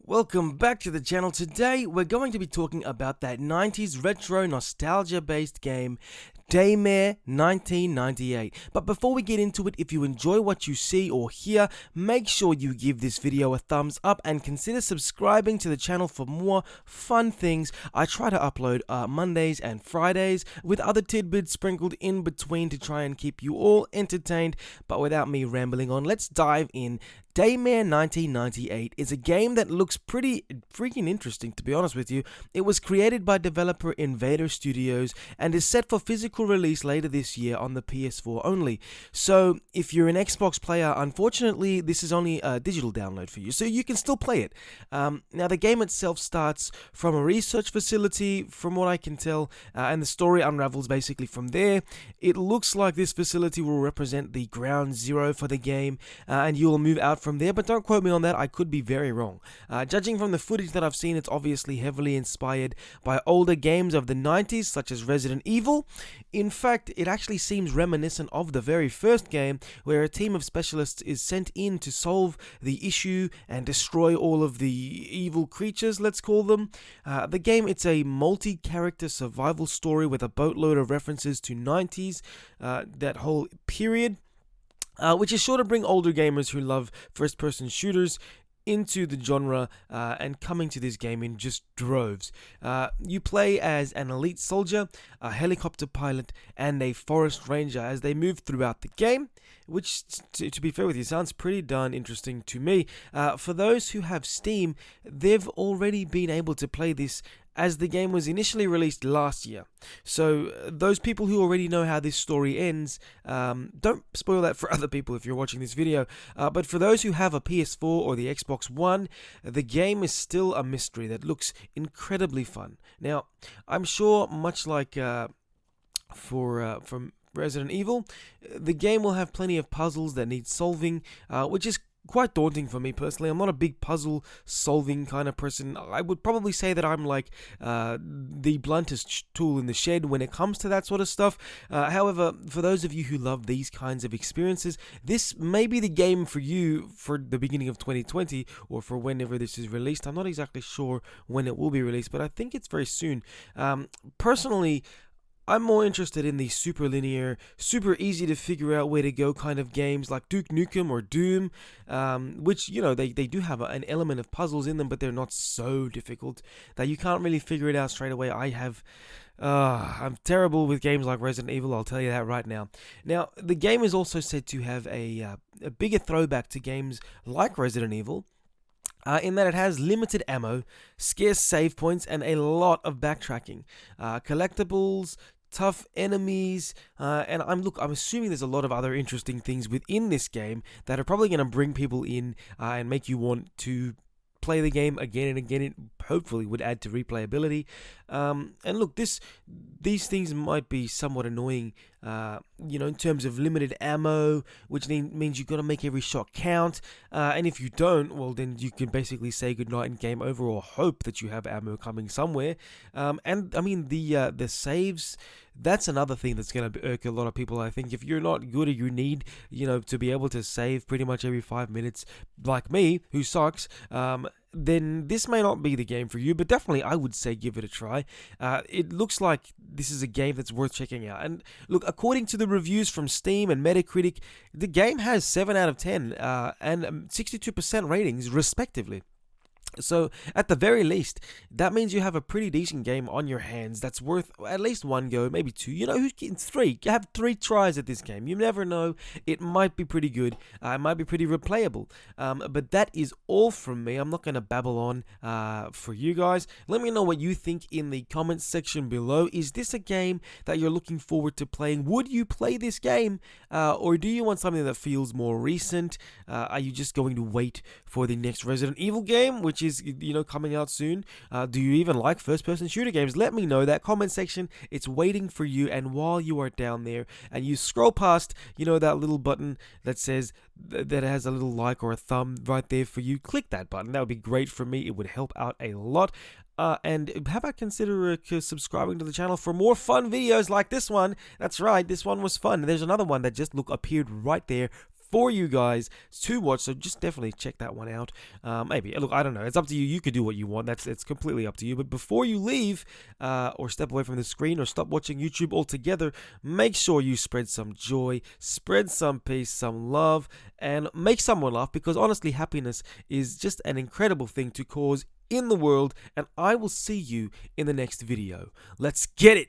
Welcome back to the channel. Today we're going to be talking about that 90s retro nostalgia based game Daymare 1998. But before we get into it, if you enjoy what you see or hear, make sure you give this video a thumbs up and consider subscribing to the channel for more fun things. I try to upload Mondays and Fridays with other tidbits sprinkled in between to try and keep you all entertained. But without me rambling on, let's dive in. Daymare 1998 is a game that looks pretty freaking interesting, to be honest with you. It was created by developer Invader Studios and is set for physical release later this year on the PS4 only. So if you're an Xbox player, unfortunately this is only a digital download for you, so you can still play it. Now the game itself starts from a research facility, from what I can tell, and the story unravels basically from there. It looks like this facility will represent the ground zero for the game, and you will move out from there, but don't quote me on that, I could be very wrong. Judging from the footage that I've seen, it's obviously heavily inspired by older games of the 90s, such as Resident Evil. In fact, it actually seems reminiscent of the very first game, where a team of specialists is sent in to solve the issue and destroy all of the evil creatures, let's call them. The game, it's a multi-character survival story with a boatload of references to 90s, that whole period. Which is sure to bring older gamers who love first-person shooters into the genre and coming to this game in just droves. You play as an elite soldier, a helicopter pilot, and a forest ranger as they move throughout the game, which, to be fair with you, sounds pretty darn interesting to me. For those who have Steam, they've already been able to play this as the game was initially released last year. So those people who already know how this story ends, don't spoil that for other people if you're watching this video. But for those who have a PS4 or the Xbox One, the game is still a mystery that looks incredibly fun. Now, I'm sure much like from Resident Evil, the game will have plenty of puzzles that need solving, which is quite daunting for me personally. I'm not a big puzzle solving kind of person. I would probably say that I'm like the bluntest tool in the shed when it comes to that sort of stuff. However, for those of you who love these kinds of experiences, this may be the game for you for the beginning of 2020 or for whenever this is released. I'm not exactly sure when it will be released, but I think it's very soon. Personally, I'm more interested in the super linear, super easy to figure out where to go kind of games like Duke Nukem or Doom, which, you know, they do have an element of puzzles in them, but they're not so difficult that you can't really figure it out straight away. I'm terrible with games like Resident Evil, I'll tell you that right now. Now, the game is also said to have a bigger throwback to games like Resident Evil, in that it has limited ammo, scarce save points, and a lot of backtracking. Collectibles, tough enemies, and I'm assuming there's a lot of other interesting things within this game that are probably going to bring people in and make you want to play the game again and again. It hopefully would add to replayability. And look, these things might be somewhat annoying, in terms of limited ammo, which means you've got to make every shot count. And if you don't, well, then you can basically say goodnight and game over, or hope that you have ammo coming somewhere. And I mean, the saves, that's another thing that's going to irk a lot of people. I think if you're not good, or you need, to be able to save pretty much every 5 minutes, like me, who sucks, then this may not be the game for you, but definitely I would say give it a try. It looks like this is a game that's worth checking out. And look, according to the reviews from Steam and Metacritic, the game has 7 out of 10 and 62% ratings respectively. So at the very least, that means you have a pretty decent game on your hands that's worth at least one go, maybe two. Who's getting three? Have 3 tries at this game. You never know. It might be pretty good. It might be pretty replayable. But that is all from me. I'm not going to babble on for you guys. Let me know what you think in the comments section below. Is this a game that you're looking forward to playing? Would you play this game? Or do you want something that feels more recent? Are you just going to wait for the next Resident Evil game, which is coming out soon? Do you even like first-person shooter games? Let me know. That comment section, it's waiting for you. And while you are down there and you scroll past, that little button that says that has a little like or a thumb right there for you, click that button. That would be great for me. It would help out a lot. And how about consider subscribing to the channel for more fun videos like this one? That's right, this one was fun. There's another one that just appeared right there for you guys to watch. So just definitely check that one out. Maybe look, I don't know. It's up to you. You could do what you want. It's completely up to you. But before you leave or step away from the screen or stop watching YouTube altogether, make sure you spread some joy, spread some peace, some love, and make someone laugh, because honestly, happiness is just an incredible thing to cause in the world. And I will see you in the next video. Let's get it.